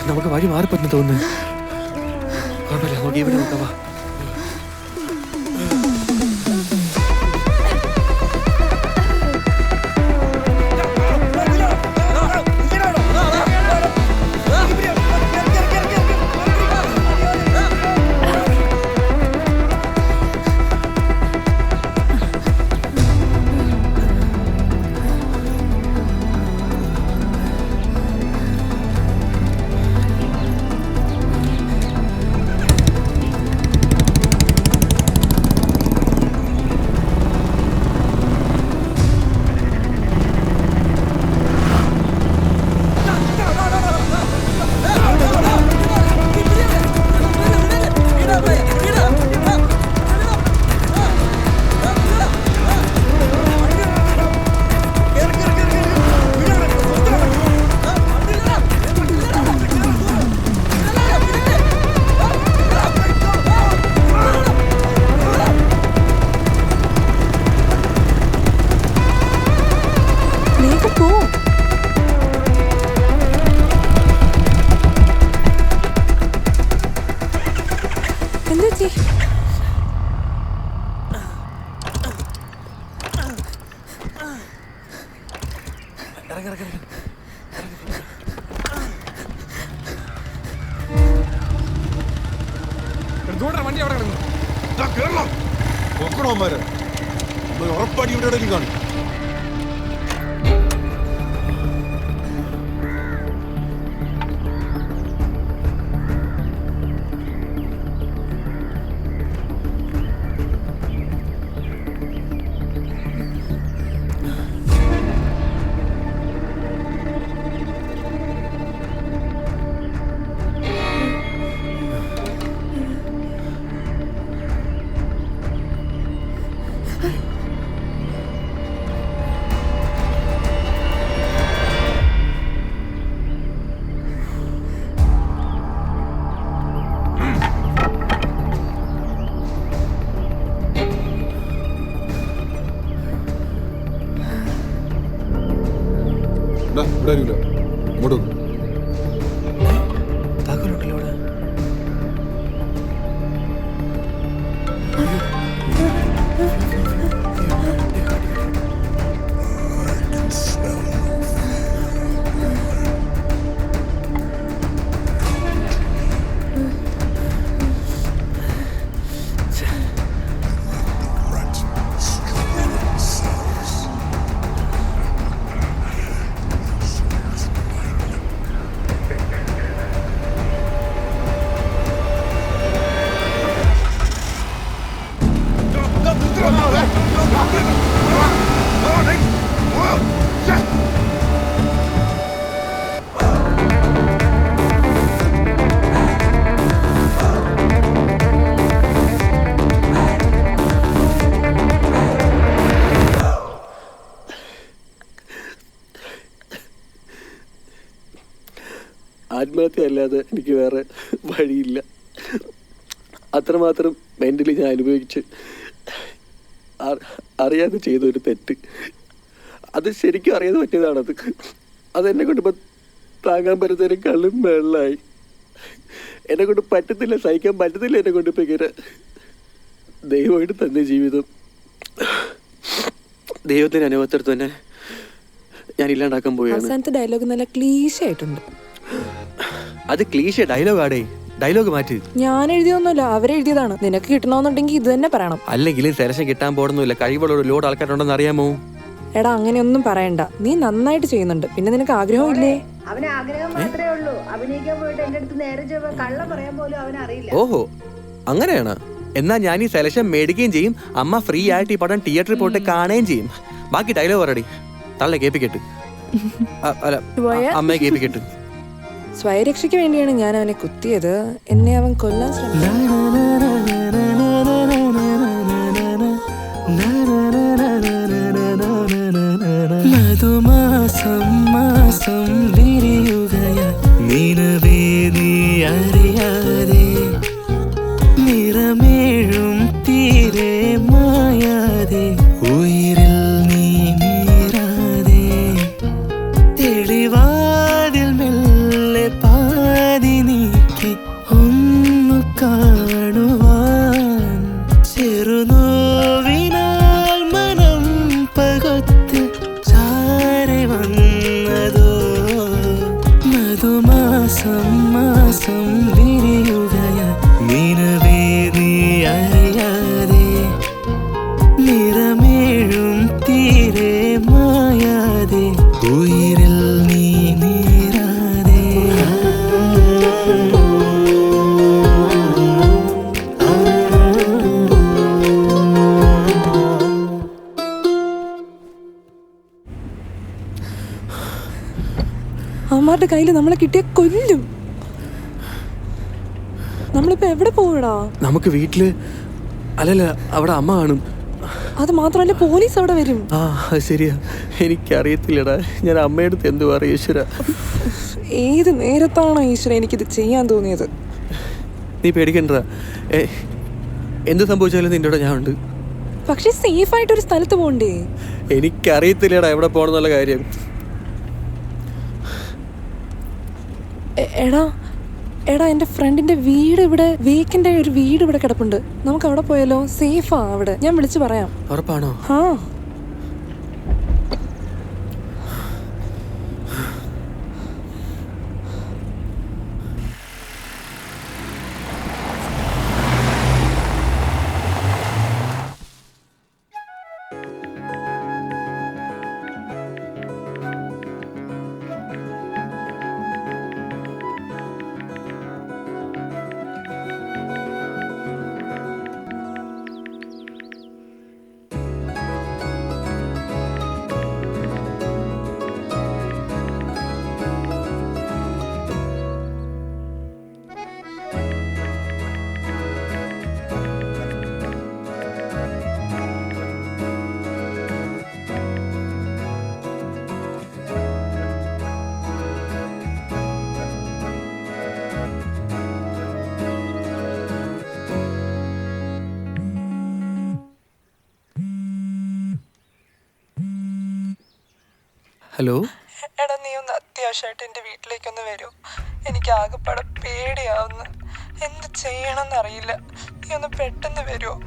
നമുക്ക് വഴി മാറിപ്പറ്റുന്നു തോന്നുന്നു. കുഴപ്പമില്ല, നമുക്ക് ഇവിടെ നോക്കാം. വണ്ടി അവിടെ ഉറപ്പാടി ഇവിടെ കാണും. ഇവിടെ അറിയില്ല, ഇങ്ങോട്ട് താക്കോലുണ്ടല്ലോ ഇവിടെ. ആത്മഹത്യ അല്ലാതെ എനിക്ക് വേറെ വഴിയില്ല. അത്രമാത്രം മെൻ്റലി ഞാൻ അനുഭവിച്ച് അറിയാതെ ചെയ്തൊരു തെറ്റ്. അത് ശരിക്കും അറിയാതെ പറ്റിയതാണത്. അതെന്നെ കൊണ്ട് ഇപ്പം താങ്ങാൻ പറ്റുന്നതിനേക്കാളും വെള്ളമായി. എന്നെ കൊണ്ട് പറ്റത്തില്ല, സഹിക്കാൻ പറ്റത്തില്ല. എന്നെ കൊണ്ട് ഇപ്പം ഇങ്ങനെ ദൈവമായിട്ട് തന്നെ ജീവിതം ദൈവത്തിൻ്റെ അനുഭവത്തിൽ തന്നെ ഞാൻ ഇല്ലാണ്ടാക്കാൻ പോയാണ്. അവസാനത്തെ ഡയലോഗ് നല്ല ക്ലീശ ആയിട്ടുണ്ട്. അത് ക്ലീശ ഡയലോഗാടേ, ഡയലോഗ് മാറ്റി. ഞാൻ എഴുതിയൊന്നുമില്ല, അവരെഴുതിയതാണ്. നിനക്ക് കിട്ടണമെന്നുണ്ടെങ്കിൽ ഇത് തന്നെ പറയണം. അല്ലെങ്കിലും സെലക്ഷൻ കിട്ടാൻ പോകുന്നില്ല. കഴിവുള്ള ഒരു ലോഡ് ആൾക്കാരുണ്ടെന്ന് അറിയാമോ? എടാ അങ്ങനെയൊന്നും പറയണ്ട, നീ നന്നായിട്ട് ചെയ്യുന്നുണ്ട്. പിന്നെ നിനക്ക് ആഗ്രഹമില്ലേ? അവന് ആഗ്രഹം മാത്രമേ ഉള്ളൂ. അഭിനയിക്കാൻ പോയിട്ട് എന്റെ അടുത്ത് നേരെ കള്ളം പറയാൻ പോലും അവനറിയില്ല. ഓഹോ, അങ്ങനെയാണ്. എന്നാൽ ഞാൻ ഈ സെലക്ഷൻ മേടിക്കുകയും ചെയ്യും, അമ്മ ഫ്രീ ആയിട്ട് ഈ പടം തിയേറ്ററിൽ പോയിട്ട് കാണുകയും ചെയ്യും. ബാക്കി ഡയലോഗ് പറയടി. തള്ള കേൾപ്പിക്കട്ട്. അല്ല, അമ്മയെ കേൾപ്പിക്കട്ട്. സ്വയരക്ഷയ്ക്ക് വേണ്ടിയാണ് ഞാൻ അവനെ കുത്തിയത്. എന്നെ അവൻ കൊല്ലാൻ ശ്രമിച്ചു. മധുമാസം മാസം വിരിയുകയ നിലവേ നീ അറിയാതെ, നിറമേഴും തീരെ മായാതെ, ഉയിരിൽ നീ നീരാതെ, തെളിവാതിൽ മെല്ലെ പാതി നീക്കി ഒന്നു കാണുവാൻ, ചെറുനോവിനാൽ മനം പകത്ത് ചാരി വന്നതോ. മധുമാസം മാസം വിരിയുകയ നിലവേ നീ അറിയാതെ, നിറമേഴും തീരെ മായാതെ, ഉയിരിൽ നീ നീരാതെ. അവന്മാരുടെ കയ്യിൽ നമ്മളെ കിട്ടിയ കൊല്ലും. നമ്മളിപ്പോ എവിടെ പോവടാ? നമുക്ക് വീട്ടില് അല്ലല്ല, അവിടെ അമ്മ കാണും. അത് മാത്രമല്ല, പോലീസ് അവിടെ വരും. ആ അത് ശരിയാ, എനിക്കറിയത്തില്ലടാ. ഞാൻ അമ്മയടുത്ത് എന്തു പറയും ഈശ്വര. ഏത് നേരത്താണോ ഈശ്വര എനിക്കിത് ചെയ്യാൻ തോന്നിയത്? നീ പേടിക്കണ്ടടാ, എന്ത് സംഭവിച്ചാലും നിന്റെ കൂടെ ഞാൻ ഉണ്ട്. പക്ഷെ സേഫ് ആയിട്ട് ഒരു സ്ഥലത്ത് പോണ്ടേ? എനിക്കറിയത്തില്ലടാ എവിടെ പോണെന്നുള്ള കാര്യം. എടാ എടാ എൻ്റെ ഫ്രണ്ടിന്റെ വീട് ഇവിടെ, വേക്കൻ്റെ ഒരു വീട് ഇവിടെ കിടപ്പുണ്ട്. നമുക്ക് അവിടെ പോയാലോ? സേഫാ അവിടെ. ഞാൻ വിളിച്ചു പറയാം. ഉറപ്പാണോ? ആ ഹലോ. എടാ, നീ ഒന്ന് അത്യാവശ്യമായിട്ട് എൻ്റെ വീട്ടിലേക്കൊന്ന് വരൂ. എനിക്ക് ആകെപ്പാടെ പേടിയാവുന്നു. എന്ത് ചെയ്യണമെന്ന് അറിയില്ല. നീ ഒന്ന് പെട്ടെന്ന് വരുമോ?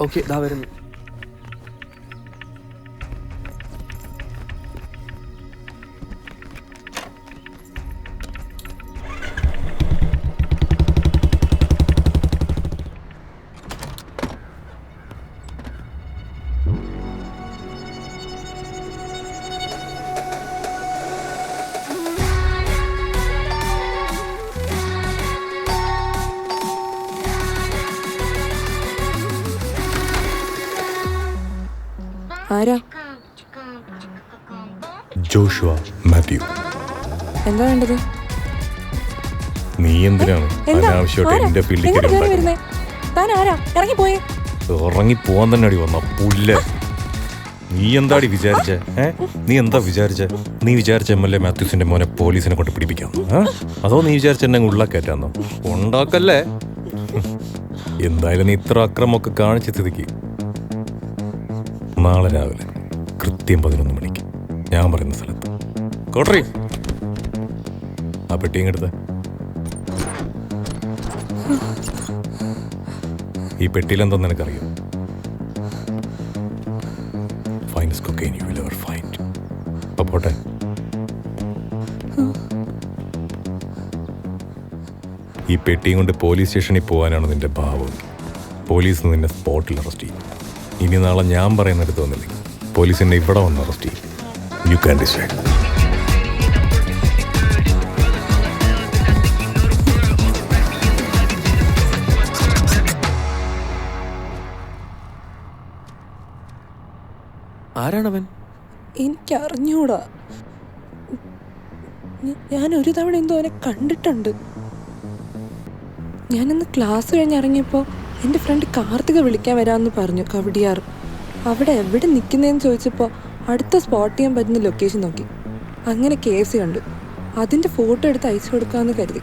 ഓക്കെ, ഇതാ വരുന്നു. ആരാ? ജോഷുവ മാത്യു. എന്താ വേണ്ടത്? നീ എന്തിനാണ് അനാവശ്യമായിട്ട് എന്റെ ഫീൽഡിൽ താൻ ആരാ? ഇറങ്ങിപ്പോയേ. ഇറങ്ങി പോവാൻ തന്നെ അടി വന്ന പുല്ല്. നീ എന്താടി വിചാരിച്ചേ? നീ എന്താ വിചാരിച്ചേ? നീ വിചാരിച്ച MLA മാത്യൂസിന്റെ മോനെ പോലീസിനെ കൊണ്ട് പിടിപ്പിക്കാം? അതോ നീ വിചാരിച്ച എന്നെ ഉള്ളാക്കയറ്റാന്നോ? ഉണ്ടാക്കല്ലേ. എന്തായാലും നീ ഇത്ര അക്രമമൊക്കെ കാണിച്ച സ്ഥിതിക്ക് നാളെ രാവിലെ കൃത്യം 11 മണിക്ക് ഞാൻ പറയുന്ന സ്ഥലത്ത് കോട്ടറി ആ പെട്ടിയും എടുത്ത. ഈ പെട്ടിയിൽ എന്താന്ന് നിനക്കറിയോ? Finest cocaine you will ever find. അപ്പൊ പോട്ടെ. ഈ പെട്ടിയും കൊണ്ട് പോലീസ് സ്റ്റേഷനിൽ പോകാനാണ് നിന്റെ ഭാവം. പോലീസ് നിന്നെ സ്പോട്ടിൽ അറസ്റ്റ് ചെയ്യും. ഇനി നാളെ ഞാൻ പറയുന്നിടത്ത് വന്നില്ലെങ്കിൽ പോലീസ് എന്നെ ഇവിടെ വന്ന് അറസ്റ്റ് ചെയ്യും. You can decide. ആരാണവൻ? എനിക്കറിഞ്ഞൂടാ. ഞാൻ ഒരു തവണ എന്തോ അവനെ കണ്ടിട്ടുണ്ട്. ഞാനിന്ന് ക്ലാസ് കഴിഞ്ഞിറങ്ങിയപ്പോൾ എൻ്റെ ഫ്രണ്ട് കാർത്തിക വിളിക്കാൻ വരാമെന്ന് പറഞ്ഞു കവടിയാർ. അവിടെ എവിടെ നിൽക്കുന്നതെന്ന് ചോദിച്ചപ്പോൾ അടുത്ത സ്പോട്ട് ചെയ്യാൻ പറ്റുന്ന ലൊക്കേഷൻ നോക്കി. അങ്ങനെ കേസ് കണ്ടു. അതിൻ്റെ ഫോട്ടോ എടുത്ത് അയച്ചു കൊടുക്കാമെന്ന് കരുതി.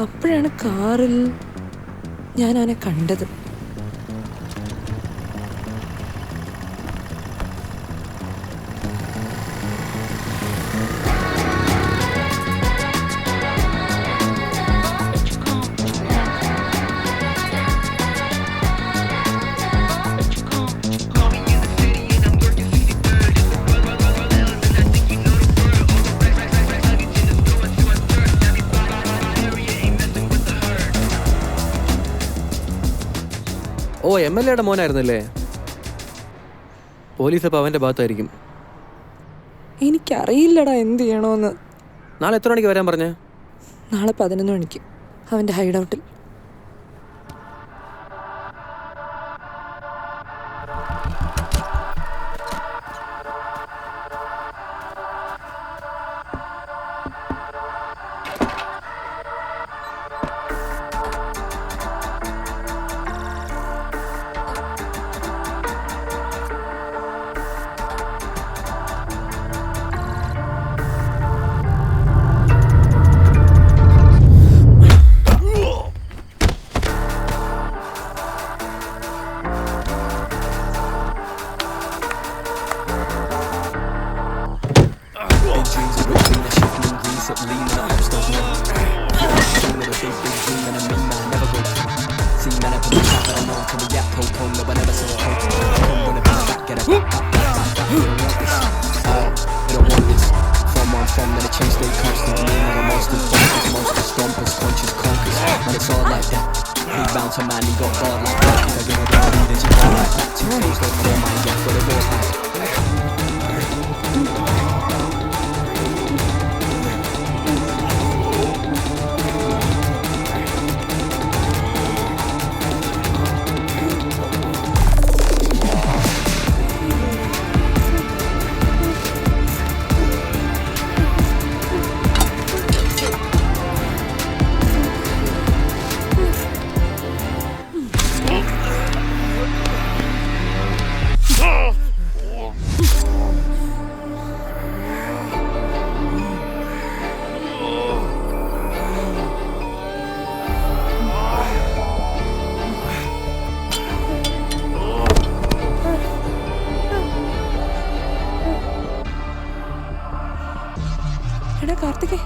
അപ്പോഴാണ് കാറിൽ ഞാൻ അവനെ കണ്ടത്. ഓ, MLA-യുടെ മോനായിരുന്നല്ലേ? പോലീസ് അപ്പോൾ അവൻ്റെ ഭാഗത്തായിരിക്കും. എനിക്കറിയില്ലടാ എന്ത് ചെയ്യണമെന്ന്. നാളെ എത്ര മണിക്ക് വരാൻ പറഞ്ഞേ? നാളെ 11 മണിക്ക് അവൻ്റെ ഹൈഡ് ഔട്ടിൽ. എടാ കാർത്തികേ,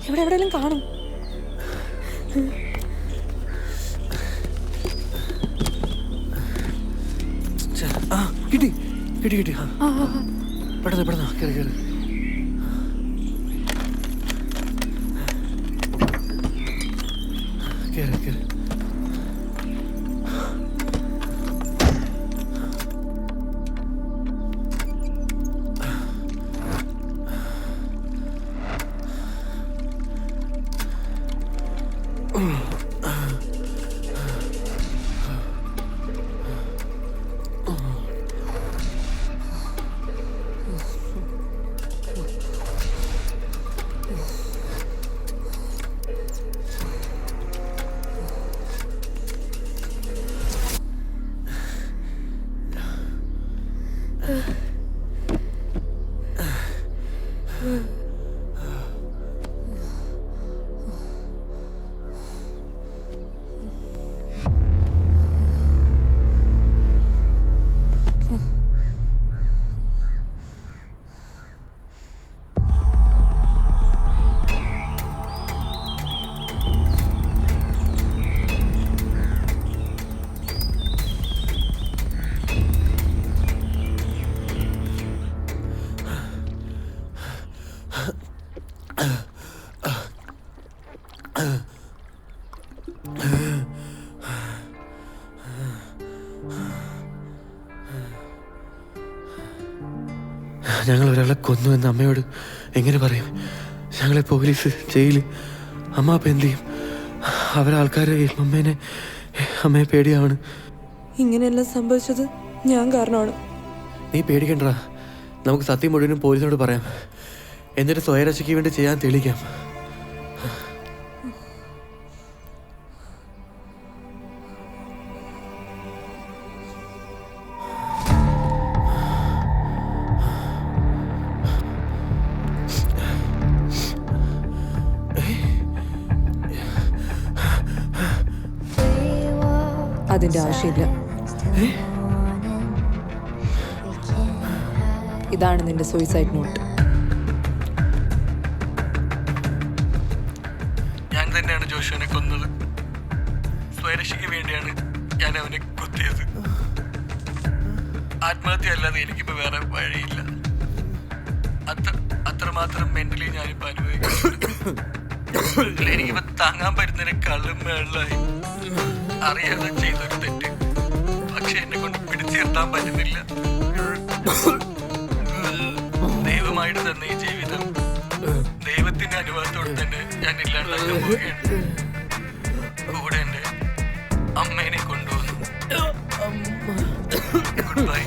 ഇവിടെ എവിടെയെങ്കിലും കാണും. കിട്ടി കിട്ടി കിട്ടി. പെട്ടെന്ന് പെട്ടെന്ന് കയറി കയറി. കയറി കയറി. ഞങ്ങൾ ഒരാളെ കൊന്നു എന്ന് അമ്മയോട് എങ്ങനെ പറയും? ഞങ്ങളെ പോലീസ്, ജയില്, അമ്മ അപ്പം എന്ത് ചെയ്യും? അവരാൾക്കാരെ അമ്മയെ പേടിയാണ്. ഇങ്ങനെയെല്ലാം സംഭവിച്ചത് ഞാൻ കാരണമാണ്. നീ പേടിക്കണ്ട, നമുക്ക് സത്യം മുഴുവനും പോലീസിനോട് പറയാം. എന്നിട്ട് സ്വയരക്ഷയ്ക്ക് വേണ്ടി ചെയ്യാൻ തെളിയിക്കാം. അതിന്റെ ആവശ്യമില്ല. ഇതാണ് നിന്റെ സൂയിസൈഡ് നോട്ട്. ഞാൻ തന്നെയാണ് ജോഷുവിനെ കൊന്നത്. സ്വയരക്ഷയ്ക്ക് വേണ്ടിയാണ് ഞാൻ അവനെ കുത്തിയത്. ആത്മഹത്യ അല്ലാതെ എനിക്കിപ്പോ വേറെ വഴിയില്ല. അത്രമാത്രം മെന്റലി ഞാനിപ്പോ അനുഭവിക്കുന്നു. എനിക്കിപ്പോ താങ്ങാൻ പറ്റുന്നതിനേക്കാളും മേളിലായി. അറിയാതെ ചെയ്തൊരു തെറ്റ്, പക്ഷെ എന്നെ കൊണ്ട് പിടിച്ചു നിർത്താൻ പറ്റുന്നില്ല. ദൈവമായിട്ട് തന്ന ഈ ജീവിതം ദൈവത്തിന്റെ അനുഭവത്തോടെ തന്നെ ഞാൻ ഇല്ലാണ്ടാക്കാൻ പോവുകയാണ്. കൂടെ എന്റെ അമ്മേനെ കൊണ്ടുവന്നു. Good bye.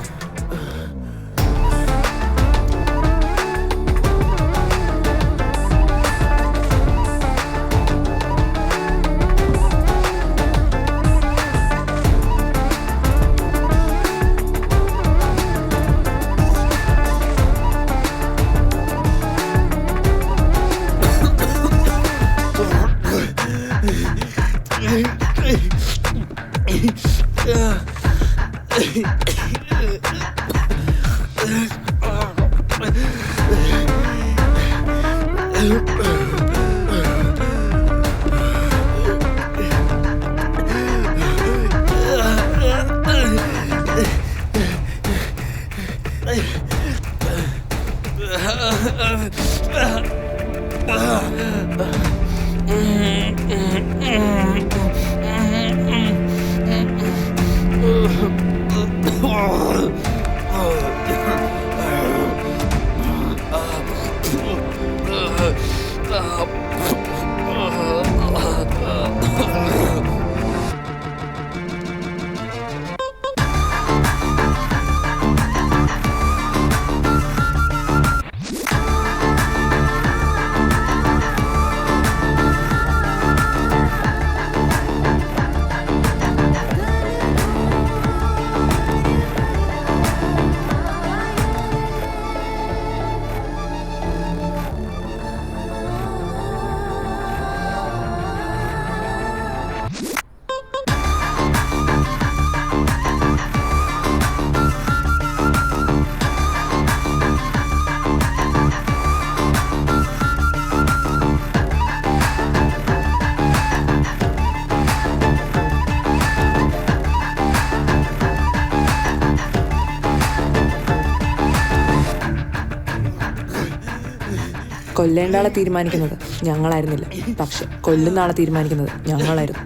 കൊല്ലേണ്ട ആളെ തീരുമാനിക്കുന്നത് ഞങ്ങളായിരുന്നില്ല, പക്ഷെ കൊല്ലുന്ന ആളെ തീരുമാനിക്കുന്നത് ഞങ്ങളായിരുന്നു.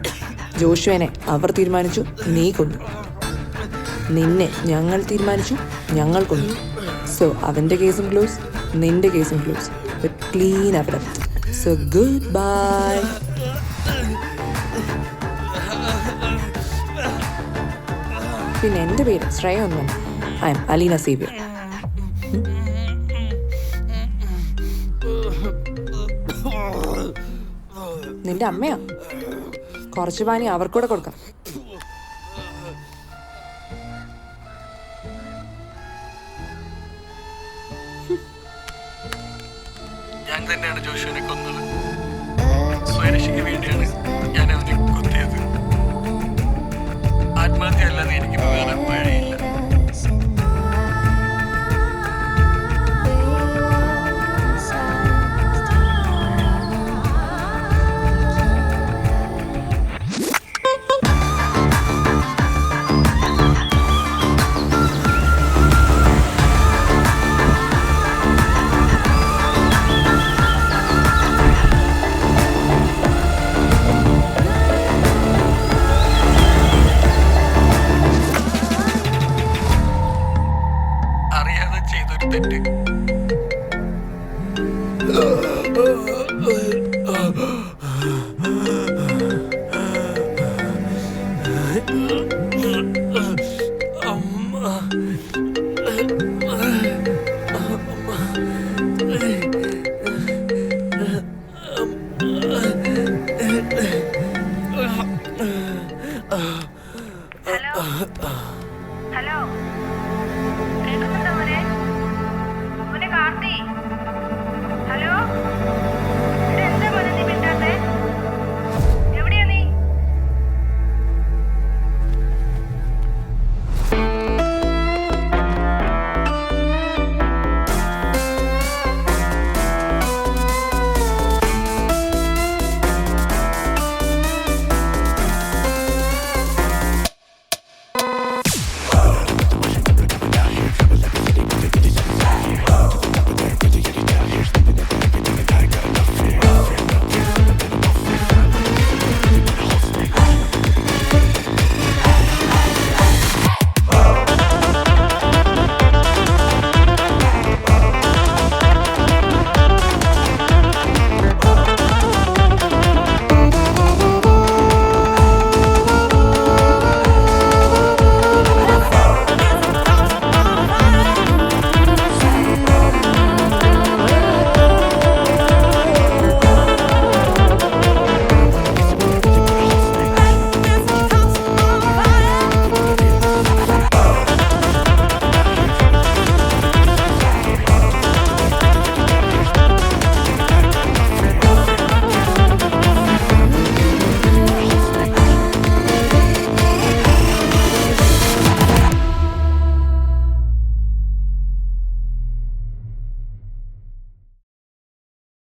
ജോഷുവിനെ അവർ തീരുമാനിച്ചു, നീ കൊന്നു. നിന്നെ ഞങ്ങൾ തീരുമാനിച്ചു, ഞങ്ങൾ കൊന്നു. സോ അവൻ്റെ കേസും ക്ലോസ്, നിന്റെ കേസും close. Clean evidence. So good bye. പിന്നെ എൻ്റെ പേര് ശ്രേയ ഒന്നും. I M Aleena Xavier. നിന്റെ അമ്മയാ? കുറച്ച് പാനി അവർക്കൂടെ കൊടുക്കാം. ഞാൻ തന്നെയാണ് ജോഷുവിനെ കൊന്നത്. സ്വയരക്ഷയ്ക്ക് വേണ്ടിയാണ് ഞാൻ അവനെ കുത്തിയത്. ആത്മഹത്യ അല്ലാതെ എനിക്കിപ്പോ വേറെ വഴിയില്ല. ചെയ്തൊരു തെറ്റ്.